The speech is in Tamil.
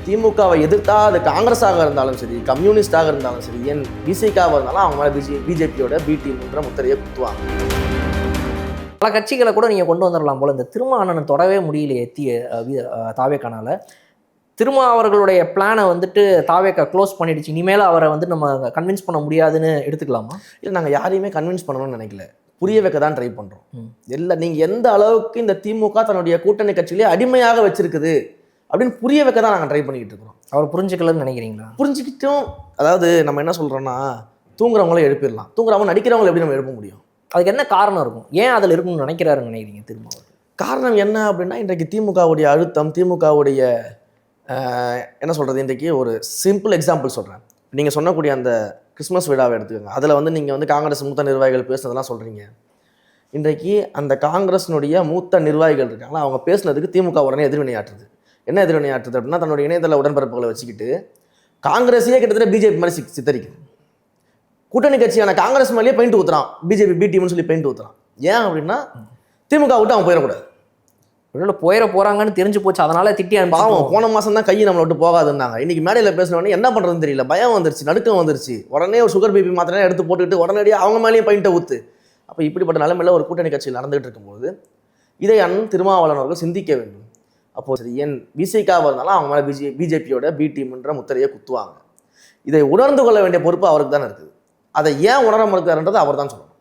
திமுகவை எதிர்த்தா அது காங்கிரஸாக இருந்தாலும் சரி, கம்யூனிஸ்டாக இருந்தாலும் சரி, ஏன் பிசிகாவாக இருந்தாலும் அவங்க மேலே பிஜேபியோட பி டீம்ன்ற முத்திரையை குத்துவாங்க. பல கட்சிகளை கூட நீங்கள் கொண்டு வந்துடலாம் போல். இந்த திருமாவளவனை தொடவே முடியலையே தாவேக்கானால. திருமா அவர்களுடைய பிளானை வந்துட்டு தாவேக்கா க்ளோஸ் பண்ணிடுச்சு. இனிமேல் அவரை வந்து நம்ம கன்வின்ஸ் பண்ண முடியாதுன்னு எடுத்துக்கலாமா? இல்லை, நாங்கள் யாரையுமே கன்வின்ஸ் பண்ணணும்னு நினைக்கல, புரிய வைக்க தான் ட்ரை பண்ணுறோம். நீங்கள் எந்த அளவுக்கு இந்த திமுக தன்னுடைய கூட்டணி கட்சியிலே அடிமையாக வச்சிருக்குது அப்படின்னு புரிய வைக்க தான் நாங்கள் ட்ரை பண்ணிக்கிட்டு இருக்கிறோம். அவர் புரிஞ்சுக்கலன்னு நினைக்கிறீங்களா? புரிஞ்சுக்கிட்டும், அதாவது நம்ம என்ன சொல்கிறோன்னா, தூங்குறவங்களே எழுப்பிடலாம், தூங்குறவங்க நடிக்கிறவங்களை எப்படி நம்ம எழுப்ப முடியும்? அதுக்கு என்ன காரணம் இருக்கும்? ஏன் அதில் இருக்கணும்னு நினைக்கிறாருன்னு நினைக்கிறீங்க திருமாவளவன்? காரணம் என்ன அப்படின்னா, இன்றைக்கு திமுகவுடைய அழுத்தம், திமுகவுடைய என்ன சொல்கிறது, இன்றைக்கு ஒரு சிம்பிள் எக்ஸாம்பிள் சொல்கிறேன். நீங்கள் சொன்னக்கூடிய அந்த கிறிஸ்மஸ் விழாவை எடுத்துக்கோங்க. அதில் வந்து நீங்கள் வந்து காங்கிரஸ் மூத்த நிர்வாகிகள் பேசுனதெல்லாம் சொல்கிறீங்க. இன்றைக்கு அந்த காங்கிரஸினுடைய மூத்த நிர்வாகிகள் இருக்காங்களா, அவங்க பேசுனதுக்கு திமுக உடனே எதிர்வினையாற்றுது. என்ன எதிர்வினையாற்றுது அப்படின்னா, தன்னுடைய இணையதள உடன்பரப்புகளை வச்சுக்கிட்டு காங்கிரஸையே கிட்டத்தட்ட பிஜேபி மாதிரி சித்தரிக்குது. கூட்டணி கட்சியான காங்கிரஸ் மேலேயே பெயிண்ட் ஊற்றுறான், பிஜேபி பி டீம்னு சொல்லி பெயிண்ட் ஊற்றுறான். ஏன் அப்படின்னா, திமுக விட்டு அவன் போயிடக்கூடாது. இவ்வளோ போயிட போகிறாங்கன்னு தெரிஞ்சு போச்சு, அதனால திட்டி பாவம். போன மாதம் தான் கையை நம்மளை விட்டு போகாதுன்னாங்க. இன்றைக்கி மேடையில் பேசினோடனே என்ன பண்ணுறதுன்னு தெரியல, பயம் வந்துருச்சு, நடுக்கம் வந்துருச்சு. உடனே ஒரு சுகர் பிபி மாத்திரை எடுத்து போட்டுக்கிட்டு உடனடியாக அவங்க மேலேயும் பெயிண்ட்டை ஊற்று. அப்போ இப்படிப்பட்ட நிலைமையில் ஒரு கூட்டணி கட்சியில் நடந்துகிட்டு இருக்கும்போது இதை அண்ணன் திருமாவளவன் அவர்கள் சிந்திக்க வேண்டும். அப்போது சரி, ஏன் பிசிகாவாக இருந்தாலும் அவங்க மேலே பிஜேபியோட பி டீம்ன்ற முத்திரையை குத்துவாங்க. இதை உணர்ந்து கொள்ள வேண்டிய பொறுப்பு அவருக்கு தானே இருக்குது. அதை ஏன் உணர மறுக்கிறாருன்றது அவர் தான் சொல்லணும்.